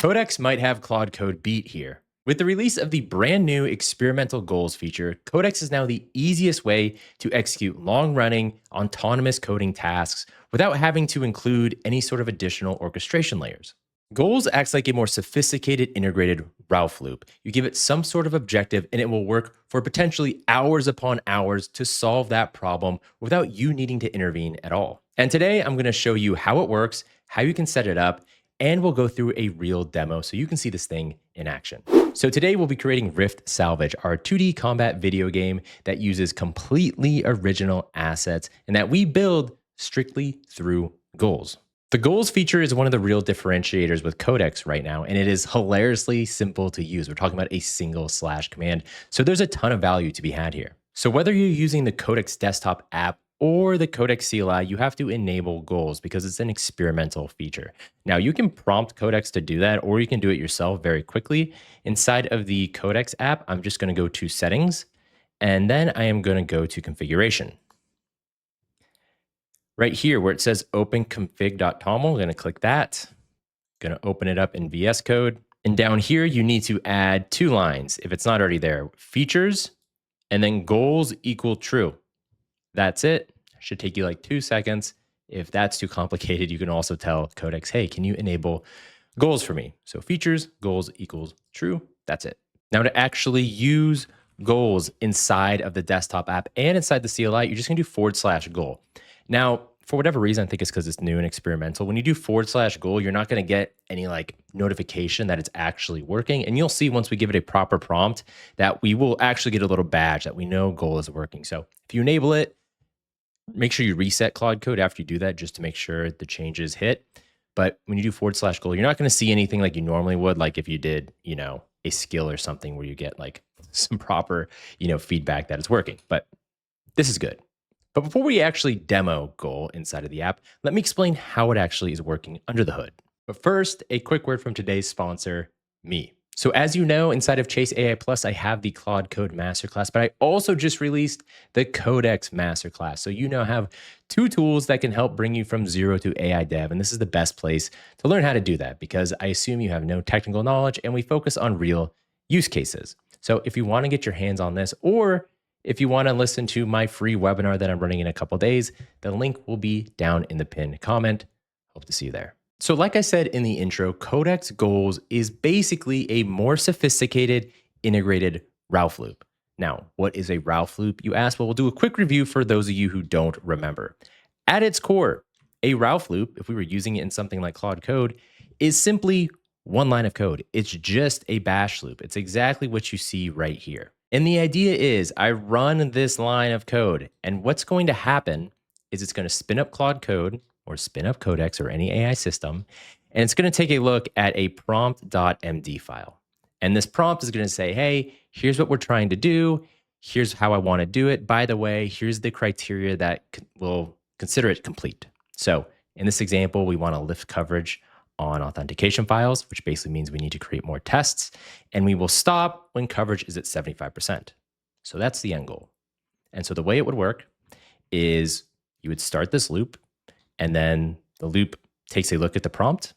Codex might have Claude Code beat here. With the release of the brand new experimental goals feature, Codex is now the easiest way to execute long-running, autonomous coding tasks without having to include any sort of additional orchestration layers. Goals acts like a more sophisticated integrated Ralph loop. You give it some sort of objective and it will work for potentially hours upon hours to solve that problem without you needing to intervene at all. And today I'm going to show you how it works, how you can set it up, and we'll go through a real demo so you can see this thing in action. So today we'll be creating Rift Salvage, our 2D combat video game that uses completely original assets and that we build strictly through goals. The goals feature is one of the real differentiators with Codex right now, and it is hilariously simple to use. We're talking about a single slash command. So there's a ton of value to be had here. So whether you're using the Codex desktop app or the Codex CLI, you have to enable goals because it's an experimental feature. Now you can prompt Codex to do that, or you can do it yourself very quickly. Inside of the Codex app, I'm just going to go to settings, and then I am going to go to configuration. Right here where it says open config.toml, I'm going to click that. I'm going to open it up in VS Code. And down here, you need to add 2 lines if it's not already there. Features, and then goals equal true. That's it. Should take you like 2 seconds. If that's too complicated, you can also tell Codex, hey, can you enable goals for me? So features, goals equals true. That's it. Now to actually use goals inside of the desktop app and inside the CLI, you're just going to do /goal. Now, for whatever reason, I think it's because it's new and experimental. When you do /goal, you're not going to get any like notification that it's actually working. And you'll see once we give it a proper prompt that we will actually get a little badge that we know goal is working. So if you enable it, make sure you reset Claude Code after you do that just to make sure the changes hit. But when you do /goal, you're not going to see anything like you normally would, like if you did, a skill or something where you get like some proper, feedback that it's working. But this is good. But before we actually demo goal inside of the app, let me explain how it actually is working under the hood. But first, a quick word from today's sponsor, me. So as you know, inside of Chase AI Plus, I have the Claude Code Masterclass, but I also just released the Codex Masterclass. So you now have 2 tools that can help bring you from zero to AI dev. And this is the best place to learn how to do that because I assume you have no technical knowledge and we focus on real use cases. So if you want to get your hands on this, or if you want to listen to my free webinar that I'm running in a couple days, the link will be down in the pinned comment. Hope to see you there. So like I said in the intro, Codex Goals is basically a more sophisticated integrated Ralph loop. Now, what is a Ralph loop, you ask? Well, we'll do a quick review for those of you who don't remember. At its core, a Ralph loop, if we were using it in something like Claude Code, is simply one line of code. It's just a bash loop. It's exactly what you see right here. And the idea is I run this line of code, and what's going to happen is it's going to spin up Claude Code or spin up Codex or any AI system, and it's going to take a look at a prompt.md file. And this prompt is going to say, hey, here's what we're trying to do. Here's how I want to do it. By the way, here's the criteria that will consider it complete. So in this example, we want to lift coverage on authentication files, which basically means we need to create more tests, and we will stop when coverage is at 75%. So that's the end goal. And so the way it would work is you would start this loop, and then the loop takes a look at the prompt.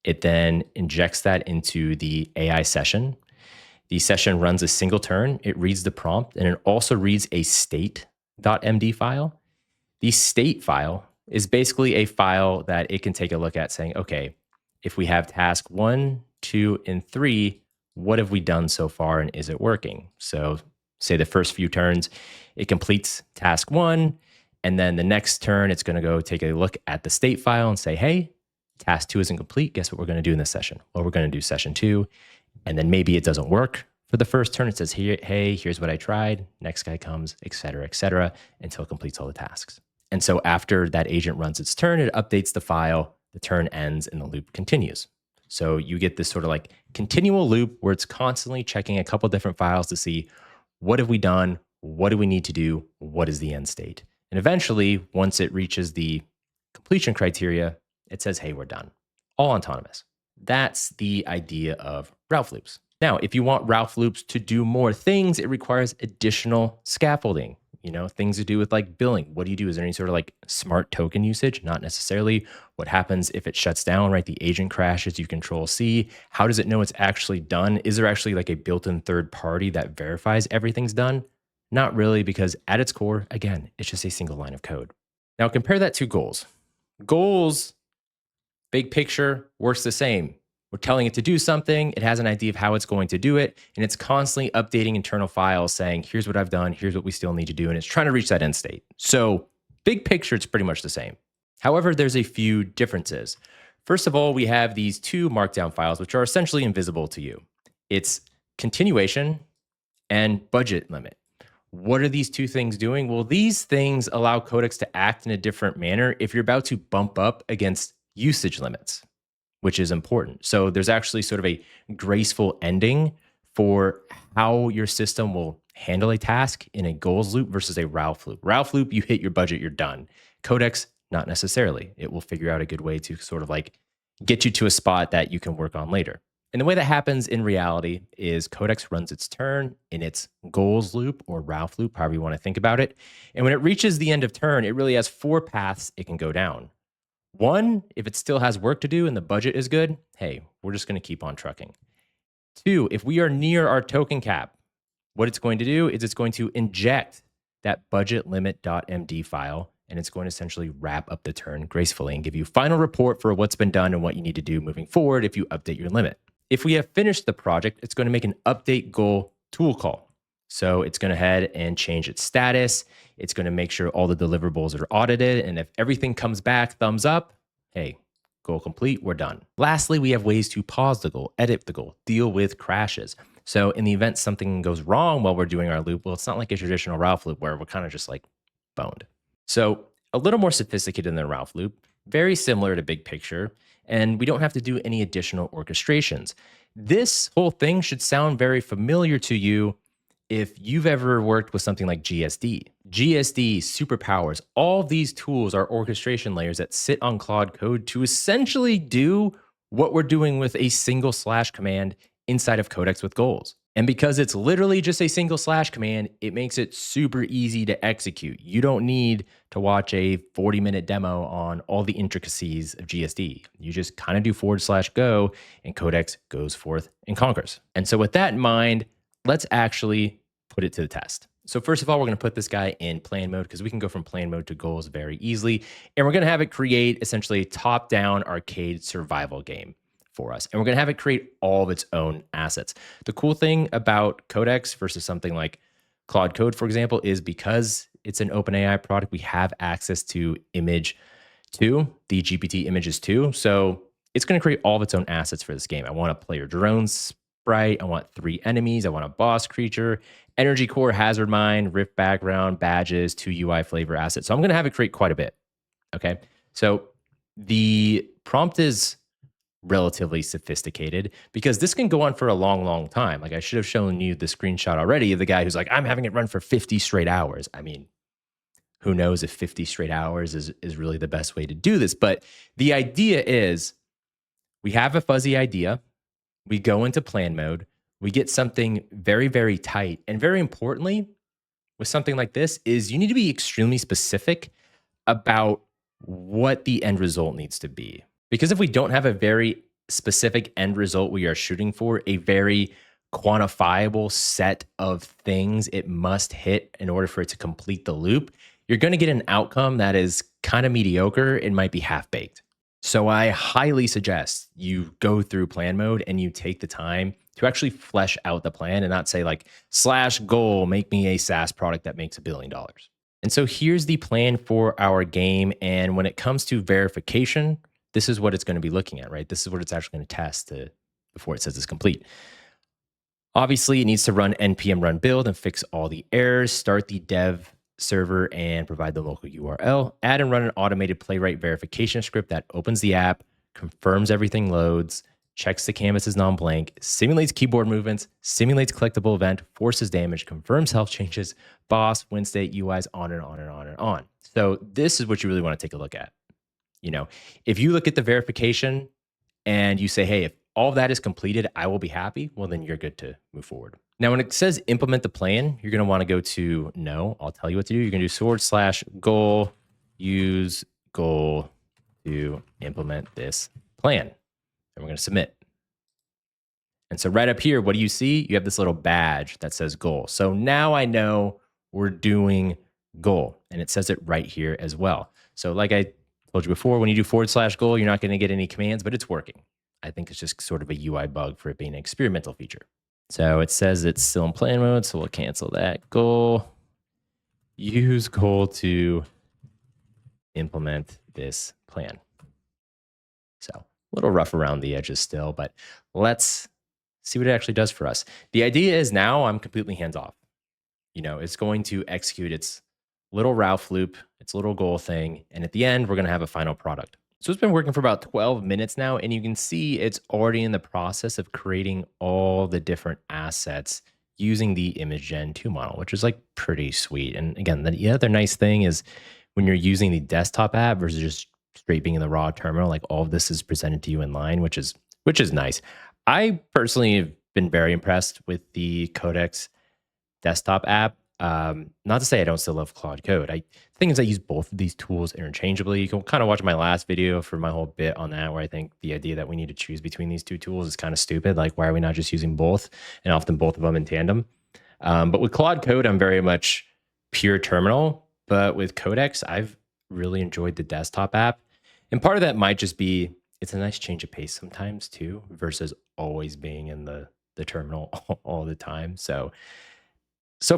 It then injects that into the AI session. The session runs a single turn. It reads the prompt, and it also reads a state.md file. The state file is basically a file that it can take a look at saying, okay, if we have task 1, 2, and 3, what have we done so far and is it working? So say the first few turns, it completes task 1, and then the next turn, it's going to go take a look at the state file and say, hey, task 2 isn't complete. Guess what we're going to do in this session? Well, we're going to do session 2, and then maybe it doesn't work for the first turn. It says, hey, here's what I tried. Next guy comes, et cetera, until it completes all the tasks. And so after that agent runs its turn, it updates the file, the turn ends, and the loop continues. So you get this sort of like continual loop where it's constantly checking a couple different files to see what have we done, what do we need to do, what is the end state. And eventually, once it reaches the completion criteria, it says, hey, we're done. All autonomous. That's the idea of Ralph loops. Now, if you want Ralph loops to do more things, it requires additional scaffolding. things to do with like billing. What do you do? Is there any sort of like smart token usage? Not necessarily. What happens if it shuts down, right? The agent crashes, you control C. How does it know it's actually done? Is there actually like a built-in third party that verifies everything's done? Not really, because at its core, again, it's just a single line of code. Now compare that to goals. Goals, big picture, works the same. We're telling it to do something. It has an idea of how it's going to do it. And it's constantly updating internal files saying, here's what I've done. Here's what we still need to do. And it's trying to reach that end state. So big picture, it's pretty much the same. However, there's a few differences. First of all, we have these two markdown files, which are essentially invisible to you. It's continuation and budget limit. What are these two things doing? Well, these things allow Codex to act in a different manner if you're about to bump up against usage limits, which is important. So there's actually sort of a graceful ending for how your system will handle a task in a goals loop versus a Ralph loop. Ralph loop, you hit your budget, you're done. Codex, not necessarily. It will figure out a good way to sort of like get you to a spot that you can work on later. And the way that happens in reality is Codex runs its turn in its goals loop or Ralph loop, however you want to think about it. And when it reaches the end of turn, it really has 4 paths it can go down. 1, if it still has work to do and the budget is good, hey, we're just going to keep on trucking. 2, if we are near our token cap, what it's going to do is it's going to inject that budget limit.md file, and it's going to essentially wrap up the turn gracefully and give you final report for what's been done and what you need to do moving forward if you update your limit. If we have finished the project, it's going to make an update goal tool call. So it's going to head and change its status. It's going to make sure all the deliverables are audited. And if everything comes back thumbs up, hey, goal complete, we're done. Lastly, we have ways to pause the goal, edit the goal, deal with crashes. So in the event something goes wrong while we're doing our loop, well, it's not like a traditional Ralph loop where we're kind of just like boned. So a little more sophisticated than a Ralph loop, very similar to big picture, and we don't have to do any additional orchestrations. This whole thing should sound very familiar to you if you've ever worked with something like GSD. GSD, superpowers, all these tools are orchestration layers that sit on Claude code to essentially do what we're doing with a single slash command inside of Codex with goals. And because it's literally just a single slash command, it makes it super easy to execute. You don't need to watch a 40-minute demo on all the intricacies of GSD. You just kind of do /go and Codex goes forth and conquers. And so with that in mind, let's actually put it to the test. So first of all, we're going to put this guy in plan mode because we can go from plan mode to goals very easily. And we're going to have it create essentially a top-down arcade survival game for us. And we're going to have it create all of its own assets. The cool thing about Codex versus something like Claude Code, for example, is because it's an OpenAI product, we have access to image 2, the GPT images 2. So it's going to create all of its own assets for this game. I want a player drone sprite. I want 3 enemies. I want a boss creature, energy core, hazard mine, rift background, badges, 2 UI flavor assets. So I'm going to have it create quite a bit. Okay. So the prompt is relatively sophisticated because this can go on for a long, long time. Like I should have shown you the screenshot already of the guy who's like, I'm having it run for 50 straight hours. I mean, who knows if 50 straight hours is really the best way to do this. But the idea is we have a fuzzy idea. We go into plan mode. We get something very, very tight. And very importantly, with something like this is you need to be extremely specific about what the end result needs to be. Because if we don't have a very specific end result we are shooting for, a very quantifiable set of things it must hit in order for it to complete the loop, you're going to get an outcome that is kind of mediocre. It might be half-baked. So I highly suggest you go through plan mode and you take the time to actually flesh out the plan and not say like /goal, make me a SaaS product that makes $1 billion. And so here's the plan for our game. And when it comes to verification, this is what it's going to be looking at, right? This is what it's actually going to test before it says it's complete. Obviously, it needs to run npm run build and fix all the errors, start the dev server and provide the local URL, add and run an automated playwright verification script that opens the app, confirms everything loads, checks the canvas is non-blank, simulates keyboard movements, simulates collectible event, forces damage, confirms health changes, boss, win state, UIs, on and on and on and on. So this is what you really want to take a look at. You know, if you look at the verification and you say, hey, if all of that is completed, I will be happy, well, then you're good to move forward. Now, when it says implement the plan, you're going to want to go to no. I'll tell you what to do. You're going to do /goal, use goal to implement this plan. And we're going to submit. And so right up here, what do you see? You have this little badge that says goal. So now I know we're doing goal, and it says it right here as well. So like I told you before, when you do /goal, you're not going to get any commands, but it's working. I think it's just sort of a UI bug for it being an experimental feature. So it says it's still in plan mode, so we'll cancel that. Goal, use goal to implement this plan. So a little rough around the edges still, but let's see what it actually does for us. The idea is now I'm completely hands off. You know, it's going to execute its little Ralph loop, its little goal thing, and at the end, we're going to have a final product. So it's been working for about 12 minutes now, and you can see it's already in the process of creating all the different assets using the Image Gen 2 model, which is like pretty sweet. And again, the other nice thing is when you're using the desktop app versus just straight being in the raw terminal, like all of this is presented to you in line, which is nice. I personally have been very impressed with the Codex desktop app. Not to say I don't still love Claude Code. The thing is I use both of these tools interchangeably. You can kind of watch my last video for my whole bit on that, where I think the idea that we need to choose between these two tools is kind of stupid. Like, why are we not just using both, and often both of them in tandem? But with Claude Code, I'm very much pure terminal. But with Codex, I've really enjoyed the desktop app. And part of that might just be it's a nice change of pace sometimes too, versus always being in the terminal all the time. So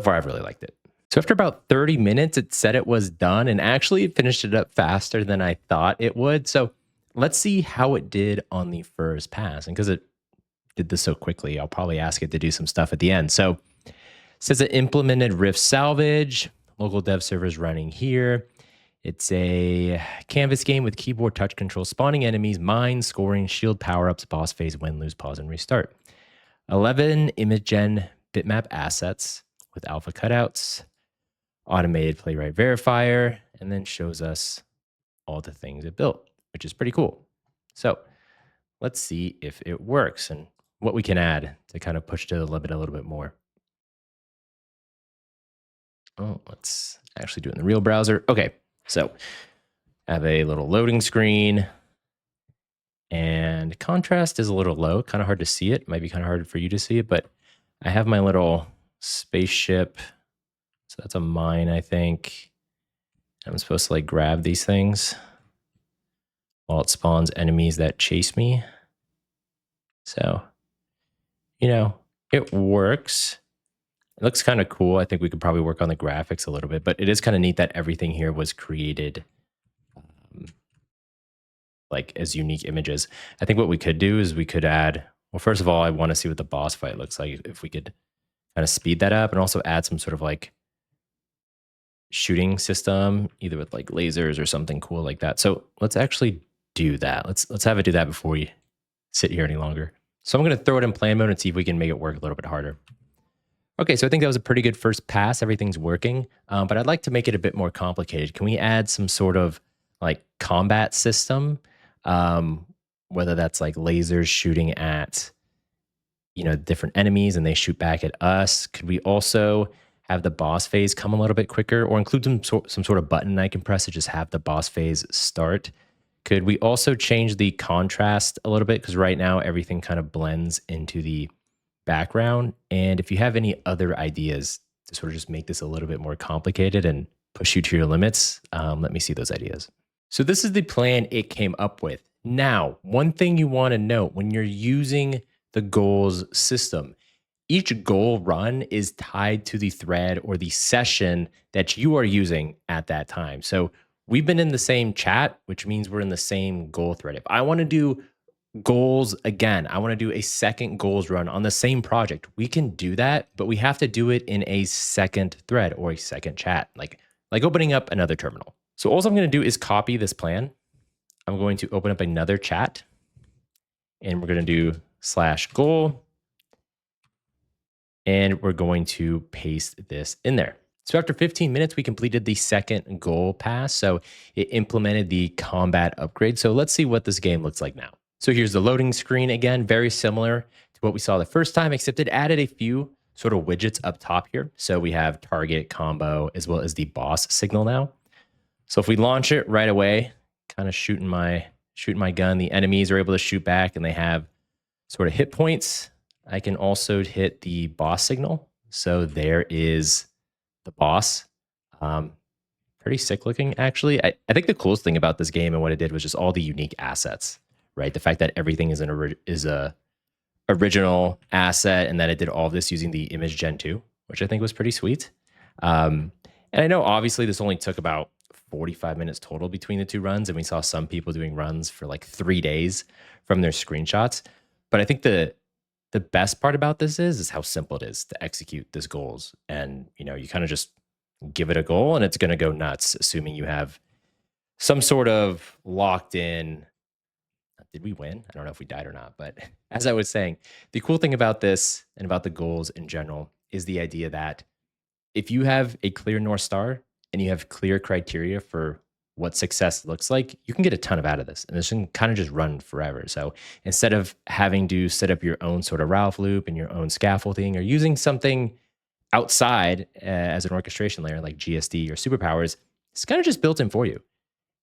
far, I've really liked it. So after about 30 minutes, it said it was done, and actually it finished it up faster than I thought it would. So let's see how it did on the first pass. And because it did this so quickly, I'll probably ask it to do some stuff at the end. So it says it implemented Rift Salvage, local dev servers running here. It's a canvas game with keyboard touch control, spawning enemies, mines, scoring, shield power-ups, boss phase, win, lose, pause, and restart. 11 Image Gen bitmap assets with alpha cutouts, automated playwright verifier, and then shows us all the things it built, which is pretty cool. So let's see if it works and what we can add to kind of push it a little bit more. Oh, let's actually do it in the real browser. Okay, so I have a little loading screen, and contrast is a little low, kind of hard to see it. Might be kind of hard for you to see it, but I have my little spaceship. So that's a mine, I think. I'm supposed to like grab these things while it spawns enemies that chase me. So, you know, it works. It looks kind of cool. I think we could probably work on the graphics a little bit, but it is kind of neat that everything here was created like as unique images. I think what we could do is we could add, well, first of all, I want to see what the boss fight looks like. If we could kind of speed that up and also add some sort of like shooting system, either with like lasers or something cool like that. So let's actually do that. Let's have it do that before we sit here any longer. So I'm going to throw it in plan mode and see if we can make it work a little bit harder. Okay, so I think that was a pretty good first pass. Everything's working, but I'd like to make it a bit more complicated. Can we add some sort of like combat system? Whether that's like lasers shooting at, you know, different enemies and they shoot back at us. Could we also have the boss phase come a little bit quicker, or include some sort of button I can press to just have the boss phase start? Could we also change the contrast a little bit? Because right now everything kind of blends into the background. And if you have any other ideas to sort of just make this a little bit more complicated and push you to your limits, let me see those ideas. So this is the plan it came up with. Now, one thing you want to note when you're using the goals system, each goal run is tied to the thread or the session that you are using at that time. So we've been in the same chat, which means we're in the same goal thread. If I want to do goals again, I want to do a second goals run on the same project, we can do that, but we have to do it in a second thread or a second chat, like opening up another terminal. So all I'm going to do is copy this plan. I'm going to open up another chat, and we're going to do /goal, and we're going to paste this in there. So after 15 minutes, we completed the second goal pass. So it implemented the combat upgrade. So let's see what this game looks like now. So here's the loading screen again, very similar to what we saw the first time, except it added a few sort of widgets up top here. So we have target, combo, as well as the boss signal now. So if we launch it right away, kind of shooting my gun, the enemies are able to shoot back and they have sort of hit points. I can also hit the boss signal. So there is the boss. Pretty sick looking, actually. I think the coolest thing about this game and what it did was just all the unique assets, right? The fact that everything is a original asset and that it did all of this using the image gen 2, which I think was pretty sweet. And I know obviously this only took about 45 minutes total between the two runs, and we saw some people doing runs for like 3 days from their screenshots. But I think the best part about this is how simple it is to execute these goals. And you kind of just give it a goal and it's going to go nuts, assuming you have some sort of locked in. Did we win? I don't know if we died or not, but as I was saying, the cool thing about this and about the goals in general is the idea that if you have a clear North Star and you have clear criteria for what success looks like, you can get a ton of out of this. And this can kind of just run forever. So instead of having to set up your own sort of Ralph loop and your own scaffolding or using something outside as an orchestration layer like GSD or superpowers, it's kind of just built in for you.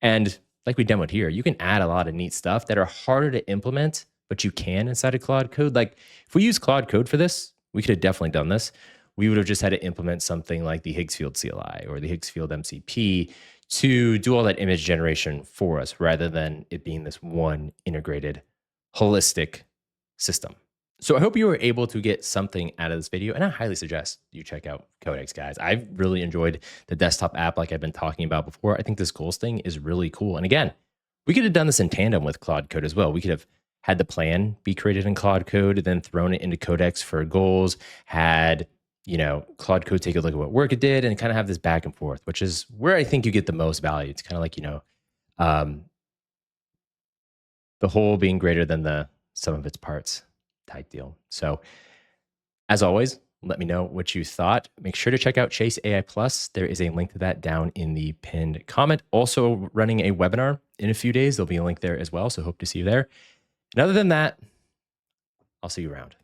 And like we demoed here, you can add a lot of neat stuff that are harder to implement, but you can inside of Claude Code. Like if we use Claude Code for this, we could have definitely done this. We would have just had to implement something like the Higgsfield CLI or the Higgsfield MCP to do all that image generation for us, rather than it being this one integrated, holistic system. So I hope you were able to get something out of this video, and I highly suggest you check out Codex, guys. I've really enjoyed the desktop app like I've been talking about before. I think this goals thing is really cool. And again, we could have done this in tandem with Claude Code as well. We could have had the plan be created in Claude Code, then thrown it into Codex for goals, had Claude Code take a look at what work it did, and kind of have this back and forth, which is where I think you get the most value. It's kind of like, the whole being greater than the sum of its parts type deal. So as always, let me know what you thought. Make sure to check out Chase AI Plus. There is a link to that down in the pinned comment. Also running a webinar in a few days. There'll be a link there as well. So hope to see you there. And other than that, I'll see you around.